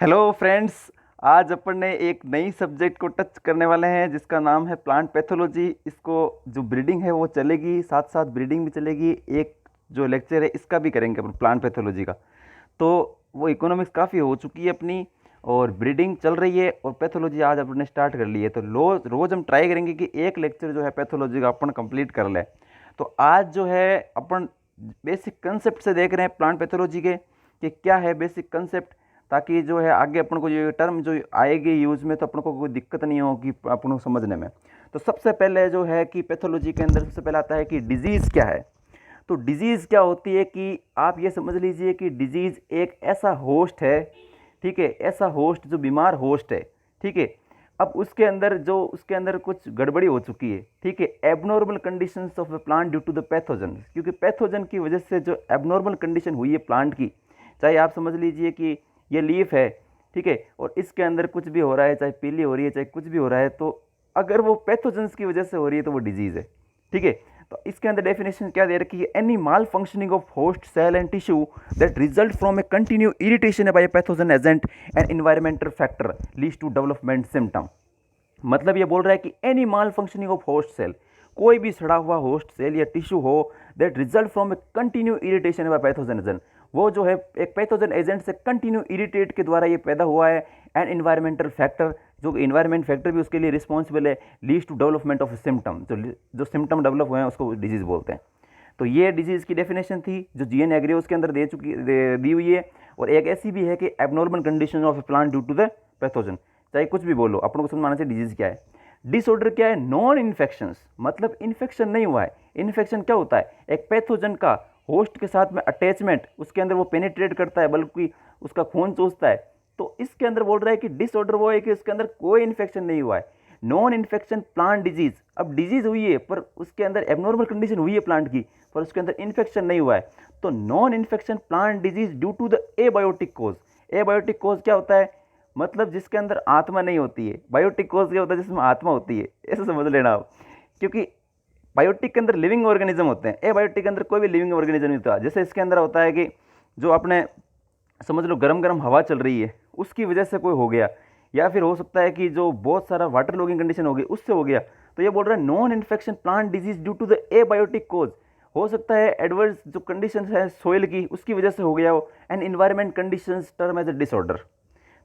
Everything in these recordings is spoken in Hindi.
Hello friends. आज अपन ने एक नई सब्जेक्ट को टच करने वाले हैं जिसका नाम है प्लांट पैथोलॉजी। इसको जो ब्रीडिंग है वो चलेगी, साथ साथ ब्रीडिंग भी चलेगी। एक जो लेक्चर है इसका भी करेंगे अपन प्लांट पैथोलॉजी का। तो वो इकोनॉमिक्स काफ़ी हो चुकी है अपनी, और ब्रीडिंग चल रही है, और पैथोलॉजी आज अपन ने स्टार्ट कर ली है। तो रोज़ हम ट्राई करेंगे कि एक लेक्चर जो है पैथोलॉजी का अपन कंप्लीट कर लें। तो आज जो है अपन बेसिक कंसेप्ट से देख रहे हैं प्लांट पैथोलॉजी के कि क्या है बेसिक कंसेप्ट, ताकि जो है आगे अपन को ये टर्म जो आएगी यूज़ में तो अपन को कोई दिक्कत नहीं होगी अपन को समझने में। तो सबसे पहले जो है कि पैथोलॉजी के अंदर सबसे पहले आता है कि डिजीज़ क्या है। तो डिजीज़ क्या होती है कि आप ये समझ लीजिए कि डिजीज़ एक ऐसा होस्ट है, ठीक है, ऐसा होस्ट जो बीमार होस्ट है, ठीक है। अब उसके अंदर कुछ गड़बड़ी हो चुकी है, ठीक है, abnormal conditions of the plant due to the pathogen. क्योंकि पैथोजन की वजह से जो एबनॉर्मल कंडीशन हुई है प्लांट की, चाहे आप समझ लीजिए कि ये लीफ है, ठीक है, और इसके अंदर कुछ भी हो रहा है, चाहे पीली हो रही है चाहे कुछ भी हो रहा है, तो अगर वो पैथोजेंस की वजह से हो रही है तो वो डिजीज़ है, ठीक है। तो इसके अंदर डेफिनेशन क्या दे रखी है, any malfunctioning of host cell and tissue that result from a continue irritation by a pathogen agent and environmental factor leads to development symptom. मतलब ये बोल रहा है कि any malfunctioning of host cell, कोई भी सड़ा हुआ होस्ट सेल या टिश्यू हो that result from a continue irritation by pathogen agent, वो जो है एक पैथोजन एजेंट से कंटिन्यू इरिटेट के द्वारा ये पैदा हुआ है, एंड इन्वायरमेंटल फैक्टर, जो इन्वायरमेंट फैक्टर भी उसके लिए रिस्पॉन्सिबल है, leads to development of symptom, जो सिम्टम डेवलप हुए हैं उसको डिजीज़ बोलते हैं। तो ये डिजीज़ की डेफिनेशन थी जो जीएन एग्री उसके अंदर दी हुई है। और एक ऐसी भी है कि abnormal condition of a plant due to the pathogen. चाहे कुछ भी बोलो, अपन को समझ में आना चाहिए डिजीज़ क्या है। डिसऑर्डर क्या है, नॉन इन्फेक्शंस, मतलब इन्फेक्शन नहीं हुआ है। इन्फेक्शन क्या होता है, एक पैथोजन का होस्ट के साथ में अटैचमेंट, उसके अंदर वो पेनिट्रेट करता है, बल्कि उसका खून चूसता है। तो इसके अंदर बोल रहा है कि डिसऑर्डर वो है कि उसके अंदर कोई इन्फेक्शन नहीं हुआ है, नॉन इन्फेक्शन प्लांट डिजीज। अब डिजीज हुई है पर उसके अंदर एबनॉर्मल कंडीशन हुई है प्लांट की, पर उसके अंदर इन्फेक्शन नहीं हुआ है, तो non infection plant disease due to the abiotic cause. Abiotic cause क्या होता है, मतलब जिसके अंदर आत्मा नहीं होती है। बायोटिक कोज क्या होता है, जिसमें आत्मा होती है, ऐसे समझ लेना आप। क्योंकि बायोटिक के अंदर लिविंग ऑर्गेनिज्म होते हैं, एबायोटिक के अंदर कोई भी लिविंग ऑर्गेनिज्म नहीं होता। जैसे इसके अंदर होता है कि जो अपने समझ लो गरम गरम हवा चल रही है उसकी वजह से कोई हो गया, या फिर हो सकता है कि जो बहुत सारा वाटर लॉगिंग कंडीशन हो गई उससे हो गया। तो ये बोल रहा है non infection plant disease due to the abiotic cause. हो सकता है एडवर्स जो कंडीशन है सोइल की उसकी वजह से हो गया हो, and environment condition term as a disorder.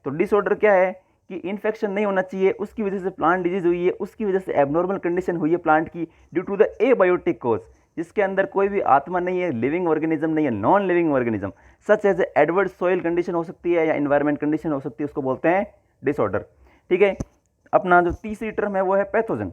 तो डिसऑर्डर क्या है कि इन्फेक्शन नहीं होना चाहिए, उसकी वजह से प्लांट डिजीज हुई है, उसकी वजह से एबनॉर्मल कंडीशन हुई है प्लांट की ड्यू टू द एबायोटिक कोज, जिसके अंदर कोई भी आत्मा नहीं है, लिविंग ऑर्गेनिज्म नहीं है, non living organism, such as adverse soil condition हो सकती है या इन्वायरमेंट कंडीशन हो सकती है, उसको बोलते हैं डिसऑर्डर, ठीक है। अपना जो तीसरी टर्म है वो है पैथोजन।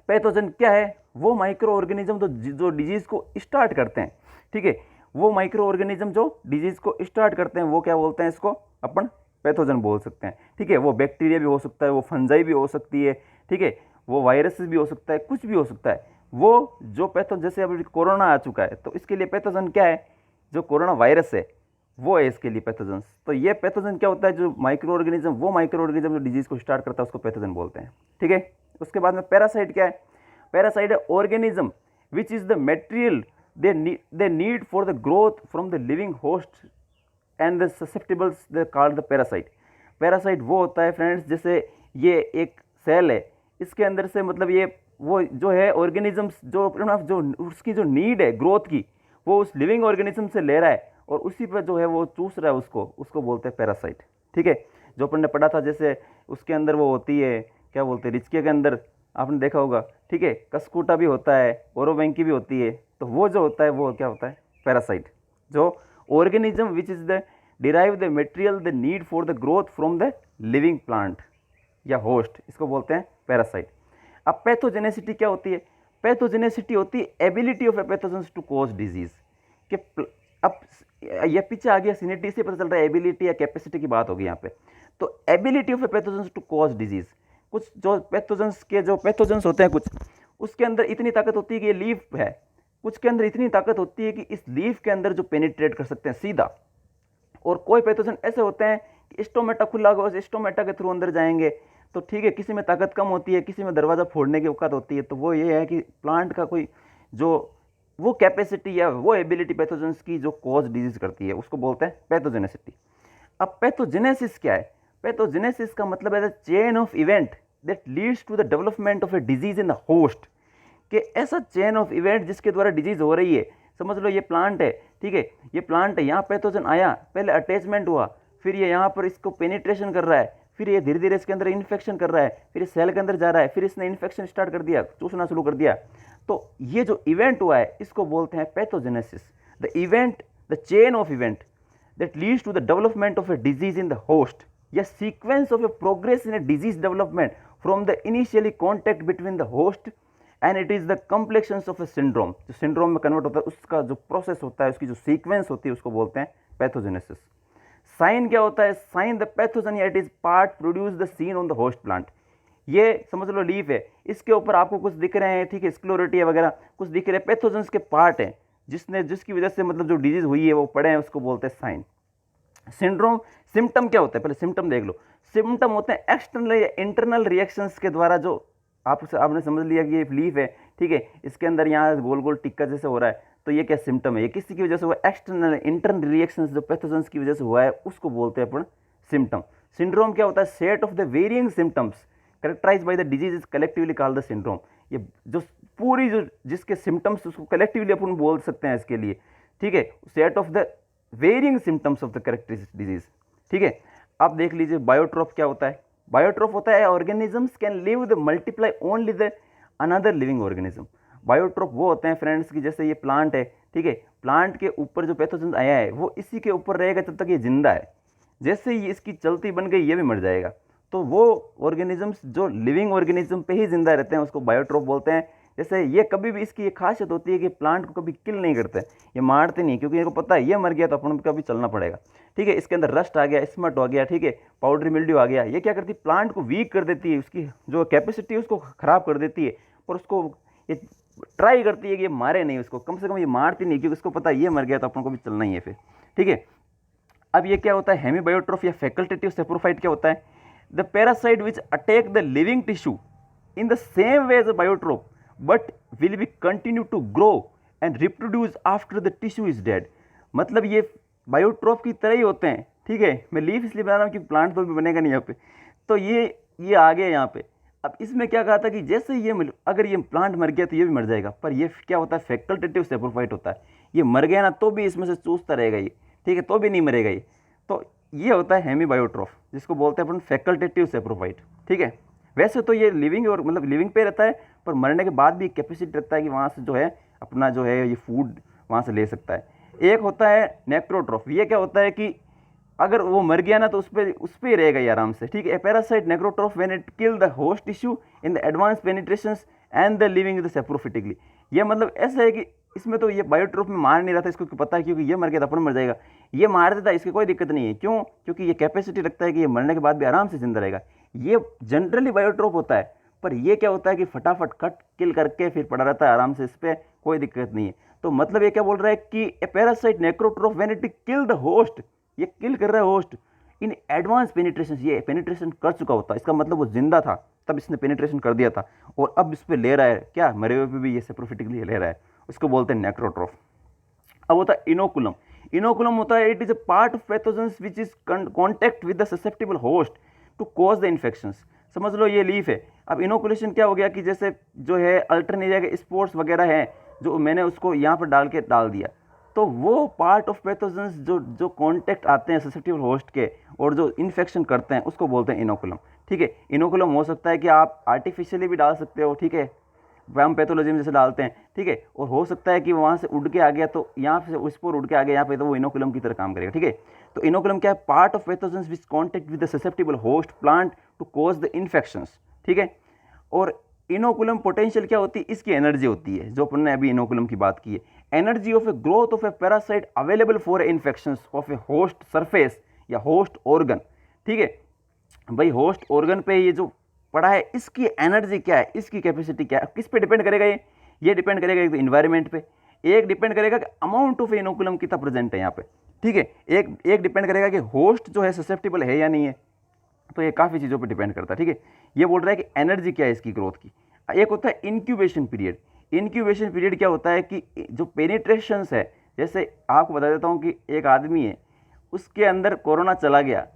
पैथोजन क्या है, वो माइक्रो ऑर्गेनिज्म जो डिजीज को स्टार्ट करते हैं, ठीक है, वो माइक्रो ऑर्गेनिज्म जो डिजीज को स्टार्ट करते हैं वो क्या बोलते हैं, इसको अपन पैथोजन बोल सकते हैं, ठीक है। वो बैक्टीरिया भी हो सकता है, वो फंजाई भी हो सकती है, ठीक है, वो वायरस भी हो सकता है, कुछ भी हो सकता है। वो जो पैथोजन, जैसे अभी कोरोना आ चुका है तो इसके लिए पैथोजन क्या है, जो कोरोना वायरस है वो है इसके लिए पैथोजन। तो ये पैथोजन क्या होता है, जो माइक्रो ऑर्गेनिज्म, वो माइक्रो ऑर्गेनिज्म जो डिजीज को स्टार्ट करता है उसको पैथोजन बोलते हैं, ठीक है। उसके बाद में पैरासाइट क्या है, पैरासाइट है organism which is the material they need for the growth from the living host and the susceptibles they called the parasite. Parasite वो होता है फ्रेंड्स, जैसे ये एक सेल है, इसके अंदर से मतलब ये वो जो है ऑर्गेनिजम्स जो उसकी जो नीड है ग्रोथ की, वो उस लिविंग ऑर्गेनिज्म से ले रहा है और उसी पर जो है वो चूस रहा है, उसको बोलते हैं पैरासाइट, ठीक है। जो अपन ने पढ़ा था, जैसे उसके अंदर वो होती है क्या बोलते हैं, रिचके के अंदर आपने देखा होगा, ठीक है, कस्कूटा भी होता है, ओरोवेंकी भी होती है, तो वो जो होता है वो क्या होता है, पैरासाइट। जो organism which is the derive the material they need for the growth from the living plant या होस्ट, इसको बोलते हैं पैरासाइट। अब पैथोजेनेसिटी क्या होती है, पैथोजेनेसिटी होती है ability of a pathogens to cause disease के। अब ये पीछे आ गया सिनेटी से पता चल रहा है एबिलिटी या कैपेसिटी की बात होगी यहाँ पे। तो ability of a pathogens to cause disease, कुछ जो पैथोजेंस होते हैं कुछ, उसके अंदर इतनी ताकत होती है कि ये लीफ है, कुछ के अंदर इतनी ताकत होती है कि इस लीफ के अंदर जो पेनिट्रेट कर सकते हैं सीधा, और कोई पैथोजन ऐसे होते हैं कि स्टोमेटा खुला होगा, उस स्टोमेटा के थ्रू अंदर जाएंगे, तो ठीक है, किसी में ताकत कम होती है, किसी में दरवाज़ा फोड़ने की औकात होती है। तो वो ये है कि प्लांट का कोई जो वो कैपेसिटी या वो एबिलिटी पैथोजेंस की जो कॉज डिजीज करती है उसको बोलते हैं पैथोजेनेसिटी। अब पैथोजेनेसिस क्या है? पैथोजेनेसिस का मतलब है the chain of event that leads to the development of a disease in the host, कि ऐसा चेन ऑफ इवेंट जिसके द्वारा डिजीज हो रही है। समझ लो ये प्लांट है, ठीक है, ये प्लांट है, यहाँ पैथोजन आया, पहले अटैचमेंट हुआ, फिर ये यहाँ पर इसको पेनिट्रेशन कर रहा है, फिर ये धीरे धीरे इसके अंदर इन्फेक्शन कर रहा है, फिर इस सेल के अंदर जा रहा है, फिर इसने इन्फेक्शन स्टार्ट कर दिया, चूसना शुरू कर दिया। तो ये जो इवेंट हुआ है इसको बोलते हैं pathogenesis, the event, the chain of event that leads to the development of a disease in the host, या sequence of a progress in a disease development from the initially contact between the host and it is the complexions of a syndrome। जो syndrome में कन्वर्ट होता है उसका जो प्रोसेस होता है, उसकी जो सीक्वेंस होती है उसको बोलते हैं पैथोजेनेसिस। साइन क्या होता है? साइन द पैथोजन या it is part produce the seen on the host plant. ये समझ लो लीफ है, इसके ऊपर आपको कुछ दिख रहे हैं, ठीक है, स्क्लेरोटिया वगैरह कुछ दिख रहे हैं, पैथोजेंस के पार्ट हैं जिसकी वजह से मतलब जो डिजीज हुई है वो पड़े हैं, उसको बोलते हैं साइन। सिंड्रोम, सिम्टम क्या होता है? पहले सिम्टम देख लो। सिम्टम होते हैं एक्सटर्नल या इंटरनल रिएक्शंस के द्वारा, जो आपने समझ लिया कि ये लीफ है, ठीक है, इसके अंदर यहाँ गोल गोल टिक्का जैसे हो रहा है, तो ये क्या सिम्टम है? ये किसी की वजह से हुआ, एक्सटर्नल इंटरनल रिएक्शंस जो पैथोजेंस की वजह से हुआ है उसको बोलते हैं अपन सिम्टम। सिंड्रोम क्या होता है? Set of the varying symptoms characterized by the disease is collectively called the syndrome. ये जो पूरी जो जिसके सिम्टम्स उसको कलेक्टिवली अपन बोल सकते हैं इसके लिए, ठीक है, set of the varying symptoms of the characteristic disease, ठीक है। आप देख लीजिए बायोट्रोप क्या होता है? बायोट्रोप होता है organisms can live the multiply only the another living organism. Biotroph वो होते हैं फ्रेंड्स की, जैसे ये प्लांट है, ठीक है, प्लांट के ऊपर जो पैथोजन आया है वो इसी के ऊपर रहेगा जब तक ये जिंदा है, जैसे ही इसकी चलती बन गई ये भी मर जाएगा। तो वो ऑर्गेनिजम्स जो लिविंग ऑर्गेनिज्म पे ही जिंदा रहते हैं उसको बायोट्रोप बोलते हैं। जैसे ये कभी भी, इसकी ये खासियत होती है कि प्लांट को कभी किल नहीं करते, ये मारते नहीं, क्योंकि इनको पता है ये मर गया तो अपन को कभी चलना पड़ेगा, ठीक है। इसके अंदर रस्ट आ गया, स्मट हो गया, ठीक है, पाउडरी मिल्ड्यू आ गया, ये क्या करती है? प्लांट को वीक कर देती है, उसकी जो कैपेसिटी है उसको खराब कर देती है, और उसको ये ट्राई करती है कि ये मारे नहीं उसको, कम से कम ये मारती नहीं, क्योंकि उसको पता है ये मर गया तो अपन को भी चलना ही है फिर, ठीक है। अब ये क्या होता है? हेमीबायोट्रोफ या फैकल्टेटिव सेप्रोफाइट क्या होता है? The parasite which attack the living tissue in the same way as a biotroph but will be continue to grow and reproduce after the tissue is dead. मतलब ये बायोट्रोप की तरह ही होते हैं, ठीक है। मैं लीफ इसलिए बना रहा हूँ क्योंकि प्लांट तो भी बनेगा नहीं यहाँ पे, तो ये आ गया यहाँ पे। अब इसमें क्या कहा था कि जैसे ये अगर ये प्लांट मर गया तो ये भी मर जाएगा, पर ये क्या होता है? फैकल्टेटिव सेप्रोफाइट होता है, ये मर गया ना तो भी इसमें से चूसता रहेगा ये, ठीक है, तो भी नहीं मरेगा ये। तो ये होता है हेमीबायोट्रोफ, जिसको बोलते हैं अपन फैकल्टेटिव सेप्रोफाइट, ठीक है। वैसे तो ये लिविंग और मतलब लिविंग पे रहता है, पर मरने के बाद भी कैपेसिटी रखता है कि वहाँ से जो है अपना जो है ये फूड वहाँ से ले सकता है। एक होता है नेक्रोट्रोफ, ये क्या होता है कि अगर वो मर गया ना तो उस पर ही रहेगा ये आराम से, ठीक है। Parasite necrotroph when it kill the host tissue in the advance penetrations and the living the saprophytically. ये मतलब ऐसा है कि इसमें तो ये बायोट्रोफ में मार नहीं रहा था, इसको पता है क्योंकि ये मर गया था अपन मर जाएगा, ये मार देता, इसकी कोई दिक्कत नहीं है। क्यों? क्योंकि ये कैपेसिटी रखता है कि ये मरने के बाद भी आराम से जिंदा रहेगा। ये जनरली बायोट्रोप होता है, पर ये क्या होता है कि फटाफट कट किल करके फिर पड़ा रहता है आराम से, इस पर कोई दिक्कत नहीं है। तो मतलब ये क्या बोल रहा है कि a parasite necrotroph when it kill the host, ये किल कर रहा है होस्ट इन एडवांस पेनिट्रेशन, ये पेनिट्रेशन कर चुका होता है, इसका मतलब वो जिंदा था तब इसने पेनिट्रेशन कर दिया था, और अब इस पर ले रहा है क्या? मरे हुए पे भी ये सेप्रोफिटिकली ले रहा है, उसको बोलते हैं नेक्रोट्रोफ। अब होता है इनोकुलम। इनोकुलम होता है it is a part of pathogens which is contact with the susceptible host to cause the infections. समझ लो ये लीफ है। अब इनोकुलेशन क्या हो गया कि जैसे जो है अल्टरनेरिया के स्पोर्ट्स वगैरह हैं, जो मैंने उसको यहाँ पर डाल दिया, तो वो पार्ट ऑफ पैथोजेंस जो कॉन्टैक्ट आते हैं ससेप्टिबल होस्ट के और जो इन्फेक्शन करते हैं उसको बोलते हैं इनोकुलम, ठीक है। इनोकुलम हो सकता है कि आप आर्टिफिशियली भी डाल सकते हो, ठीक है, वैम पैथोलॉजी में जैसे डालते हैं, ठीक है, और हो सकता है कि वहाँ से उड़ के आ गया तो यहाँ से उस पर उड़ के आ गया यहाँ पे, तो वो इनोकुलम की तरह काम करेगा, ठीक है। तो इनोकुलम क्या है? Part of pathogens which contact with the susceptible host plant to cause the infections, ठीक है। और इनोकुलम पोटेंशियल क्या होती है? इसकी एनर्जी होती है, जो अपन ने अभी इनोकुलम की बात की है, energy of a growth of A parasite available for infections of A host surface या होस्ट ऑर्गन, ठीक है। भाई होस्ट ऑर्गन पे ये जो पड़ा है इसकी एनर्जी क्या है, इसकी कैपेसिटी क्या है, किस पे डिपेंड करेगा? ये डिपेंड करेगा एक तो इन्वायरमेंट पे, एक डिपेंड करेगा कि अमाउंट ऑफ इनोकुलम कितना प्रेजेंट है यहाँ पे, ठीक है। एक डिपेंड करेगा कि होस्ट जो है ससेप्टिबल है या नहीं है, तो ये काफ़ी चीज़ों पे डिपेंड करता है, ठीक है। ये बोल रहा है कि एनर्जी क्या है इसकी ग्रोथ की। एक होता है इंक्यूबेशन पीरियड। इंक्यूबेशन पीरियड क्या होता है कि जो पेनिट्रेशंस है, जैसे आपको बता देता हूँ कि एक आदमी है उसके अंदर कोरोना चला गया,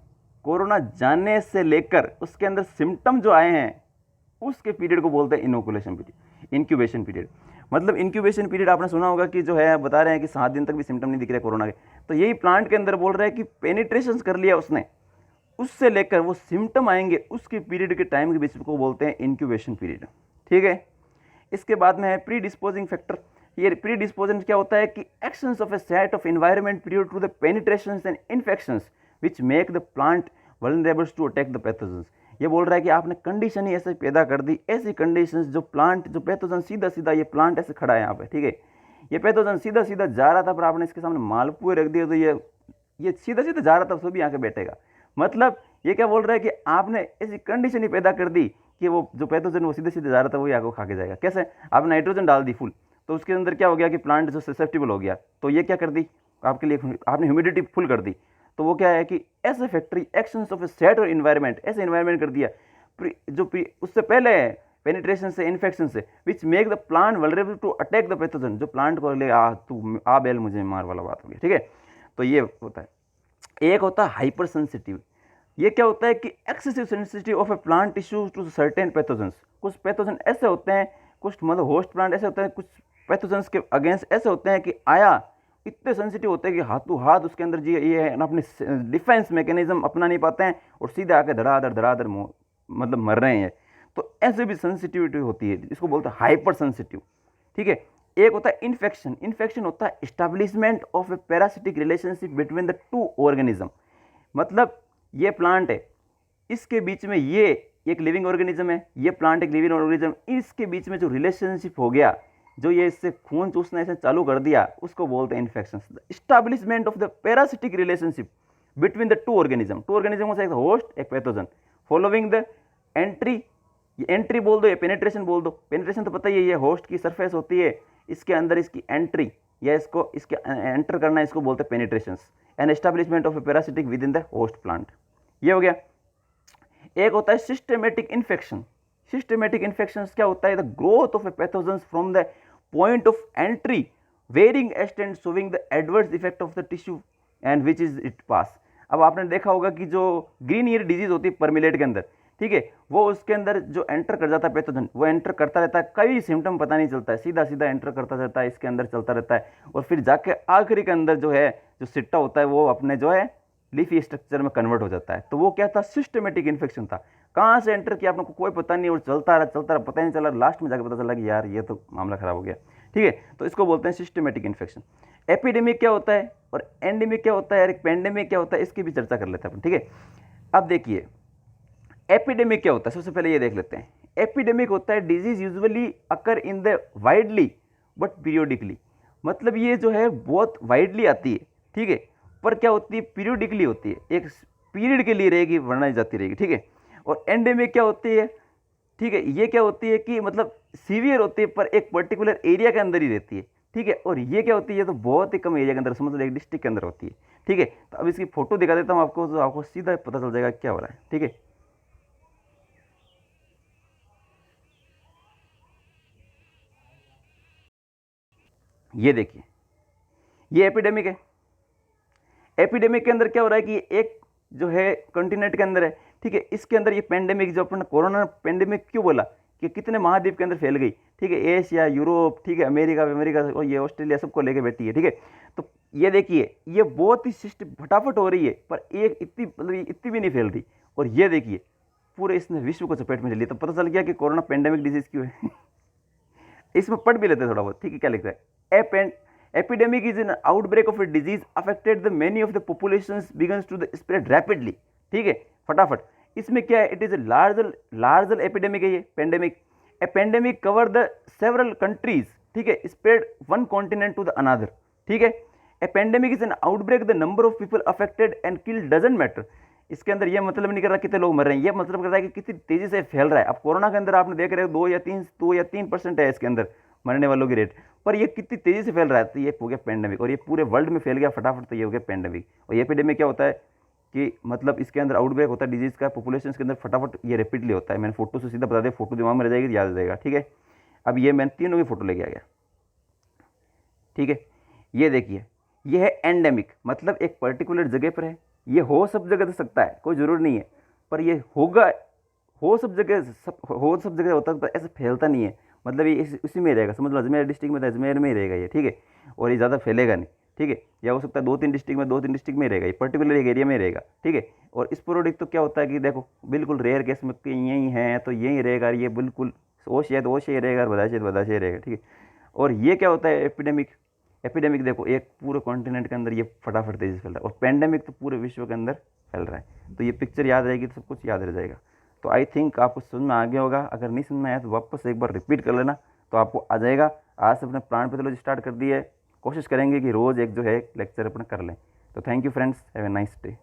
कोरोना जाने से लेकर उसके अंदर सिम्टम जो आए हैं उसके पीरियड को बोलते हैं इनोकुलेशन पीरियड, इंक्यूबेशन पीरियड। मतलब इंक्यूबेशन पीरियड आपने सुना होगा कि जो है बता रहे हैं कि 7 दिन तक भी सिम्टम नहीं दिख रहे कोरोना के, तो यही प्लांट के अंदर बोल रहा है कि पेनिट्रेशन कर लिया उसने, उससे लेकर वो सिम्टम आएंगे उसके पीरियड के टाइम के बीच को बोलते हैं इंक्यूबेशन पीरियड। ठीक है, इसके बाद में है प्री डिस्पोजिंग फैक्टर। ये प्री डिस्पोजन क्या होता है कि actions of a set of environment period to the penetrations and infections which make the plant vulnerable to attack the pathogens. ये बोल रहा है कि आपने कंडीशन ही ऐसे पैदा कर दी, ऐसी कंडीशंस जो प्लांट जो पैथोजन सीधा सीधा, ये प्लांट ऐसे खड़ा है यहाँ पे, ठीक है, ये पैथोजन सीधा सीधा जा रहा था पर आपने इसके सामने मालपुए रख दिए तो ये सीधा सीधा जा रहा था, तो भी यहाँ के बैठेगा। मतलब ये क्या बोल रहा है कि आपने ऐसी कंडीशन ही पैदा कर दी कि वो जो पैथोजन वो सीधे सीधे जा रहा था वो यहाँ को खा के जाएगा। कैसे? आपने नाइट्रोजन डाल दी फुल, तो उसके अंदर क्या हो गया कि प्लांट जो ससेप्टिबल हो गया, तो ये क्या कर दी आपके लिए, आपने ह्यूमिडिटी फुल कर दी, तो वो क्या है कि ऐसे factory actions of a set और इन्वायरमेंट, ऐसे इन्वायरमेंट कर दिया जो उससे पहले है पेनिट्रेशन से, इन्फेक्शन से, which make the plant vulnerable to attack the pathogen, जो प्लांट को ले तू आ बेल मुझे मार वाला बात हो गई। ठीक है, तो ये होता है। एक होता है हाइपर सेंसिटिव। ये क्या होता है कि excessive sensitive of a plant tissue to certain pathogens. कुछ पैथोजन ऐसे होते हैं, कुछ मतलब होस्ट प्लांट ऐसे होते हैं, कुछ पैथोजेंस के अगेंस्ट ऐसे होते हैं कि आया इतने सेंसिटिव होते हैं कि हाथों हाथ उसके अंदर जी ये है अपने डिफेंस मैकेनिज्म अपना नहीं पाते हैं और सीधे आके धड़ाधड़ मतलब मर रहे हैं। तो ऐसे भी सेंसिटिविटी होती है, इसको बोलते हैं हाइपर सेंसिटिव। ठीक है, एक होता है इन्फेक्शन। इन्फेक्शन होता है establishment of A parasitic relationship between the two organism. मतलब ये प्लांट है, इसके बीच में ये एक लिविंग ऑर्गेनिज्म है, ये प्लांट एक लिविंग ऑर्गेनिज्म, इसके बीच में जो रिलेशनशिप हो गया, जो ये इससे खून चूसना ऐसे चालू कर दिया, उसको बोलते हैं infection. Establishment of the parasitic relationship between the two organism. Two organism एक होस्ट एक पैथोजन फॉलोइंग द एंट्री, ये एंट्री बोल दो या पेनिट्रेशन बोल दो। पेनिट्रेशन तो पता ही है, ये होस्ट की सरफेस होती है, इसके अंदर इसकी एंट्री या इसको इसके एंटर करना, इसको बोलते हैं penetration. And establishment of A parasitic with in the host plant, ये हो गया। एक होता है सिस्टमेटिक इन्फेक्शन। सिस्टमेटिक इन्फेक्शन क्या होता है? The growth of a pathogens from the point of entry varying extent showing the adverse effect of the tissue and which is it pass. अब आपने देखा होगा कि जो ग्रीन ईयर डिजीज होती है परमिलेट के अंदर, ठीक है, वो उसके अंदर जो एंटर कर जाता है पैथोजन, वो एंटर करता रहता है, कई सिम्टम पता नहीं चलता है, सीधा सीधा एंटर करता रहता है, इसके अंदर चलता रहता है, और फिर जाके आखिरी के अंदर जो है जो सिट्टा होता है वो अपने जो है लीफी स्ट्रक्चर में कन्वर्ट हो जाता है। तो वो क्या था? सिस्टमेटिक इन्फेक्शन था। कहाँ से एंटर किया आपको कोई पता नहीं, और चलता रहा पता नहीं चला, लास्ट में जाकर पता चला कि यार ये तो मामला खराब हो गया। ठीक है, तो इसको बोलते हैं सिस्टमेटिक इन्फेक्शन। एपिडेमिक क्या होता है और एंडेमिक क्या होता है और एक पेंडेमिक क्या होता है, इसकी भी चर्चा कर लेते हैं अपन। ठीक है, अब देखिए एपिडेमिक क्या होता है, सबसे पहले ये देख लेते हैं। एपिडेमिक होता है disease usually occur in the widely but periodically. मतलब ये जो है बहुत वाइडली आती है, ठीक है, पर क्या होती है? पीरियोडिकली होती है, एक पीरियड के लिए रहेगी, वर्णाई जाती रहेगी। ठीक है, और एंडेमिक क्या होती है? ठीक है, ये क्या होती है कि मतलब सीवियर होती है पर एक पर्टिकुलर एरिया के अंदर ही रहती है। ठीक है, और ये क्या होती है? ये तो बहुत ही कम एरिया के अंदर, मतलब एक डिस्ट्रिक्ट के अंदर होती है। ठीक है, तो अब इसकी फोटो दिखा देता हूँ आपको, तो आपको सीधा पता चल जाएगा क्या हो रहा है। ठीक है, ये देखिए, ये एपिडेमिक है। एपिडेमिक के अंदर क्या हो रहा है कि एक जो है कॉन्टिनेंट के अंदर है, ठीक है, इसके अंदर ये पेंडेमिक जो अपन कोरोना पेंडेमिक क्यों बोला कि कितने महाद्वीप के अंदर फैल गई। ठीक है, एशिया, यूरोप, ठीक है, अमेरिका और ये ऑस्ट्रेलिया सबको लेके बैठी है। ठीक है, तो ये देखिए ये बहुत ही सिस्टम फटाफट हो रही है, पर एक इतनी मतलब इतनी भी नहीं फैल रही, और ये देखिए पूरे इसने विश्व को चपेट में ले लिया। तो पता चल गया कि कोरोना पेंडेमिक डिजीज क्यों है। इसमें पढ़ भी लेते हैं थोड़ा बहुत। ठीक है, क्या लिख रहा है? epidemic is an outbreak of a disease affected the many of the populations begins to the spread rapidly। ठीक है, फटाफट इसमें क्या है? It is a larger epidemic है ये pandemic. A pandemic cover the several countries, ठीक है, spread one continent to the another. ठीक है, a pandemic is an outbreak the number of people affected and kill doesn't matter. इसके अंदर ये मतलब नहीं कर रहा कितने लोग मर रहे हैं, ये मतलब कर रहा है कि कितनी तेजी से फैल रहा है। अब कोरोना के अंदर आपने देख रहे हो 2 या 3% है इसके अंदर मरने वालों की रेट, पर ये कितनी तेजी से फैल रहा है। तो ये हो गया पेंडेमिक, और ये पूरे वर्ल्ड में फैल गया फटाफट, तो ये हो गया पेंडेमिक। और ये एपिडेमिक क्या होता है कि मतलब इसके अंदर आउटब्रेक होता है डिजीज का, पॉपुलेशन के अंदर फटाफट ये रैपिडली होता है। मैंने फोटो से सीधा बता दिया, फोटो दिमाग में रह जाएगी, याद आ जाएगा। ठीक है, अब ये मैंने तीनों की फोटो लेके आ गया। ठीक है, ये देखिए ये है एंडेमिक, मतलब एक पर्टिकुलर जगह पर है। ये हो सब जगह तो सकता है, कोई ज़रूर नहीं है, पर ये होगा, हो सब जगह होता है, पर ऐसे फैलता नहीं है। मतलब ये उसी में रहेगा, समझ लो अजमेर डिस्ट्रिक्ट में तो अजमेर में ही रहेगा ये, ठीक है, और ये ज़्यादा फैलेगा नहीं, ठीक है। या हो सकता है 2-3 डिस्ट्रिक्ट में, 2-3 डिस्ट्रिक्ट में रहेगा, ये पर्टिकुलर एक एरिया में रहेगा, ठीक है। और स्पोरोडिक तो क्या होता है कि देखो बिल्कुल रेयर केस में कि यही है तो यही रहेगा, ये बिल्कुल ओश ही रहेगा, और बदाशे ही रहेगा, ठीक है। और ये क्या होता है एपिडेमिक, एपिडेमिक देखो एक पूरे कॉन्टिनेंट के अंदर ये फटाफट तेजी से फैल रहा है, और पेंडेमिक तो पूरे विश्व के अंदर फैल रहा है। तो ये पिक्चर याद रहेगी तो सब कुछ याद रह जाएगा। तो आई थिंक आपको समझ में आ गया होगा, अगर नहीं समझ में आया तो वापस एक बार रिपीट कर लेना, तो आपको आ जाएगा। आज से अपने प्लांट पैथोलॉजी स्टार्ट कर दी है, कोशिश करेंगे कि रोज़ एक जो है लेक्चर अपन कर लें। तो thank you friends, have a nice day.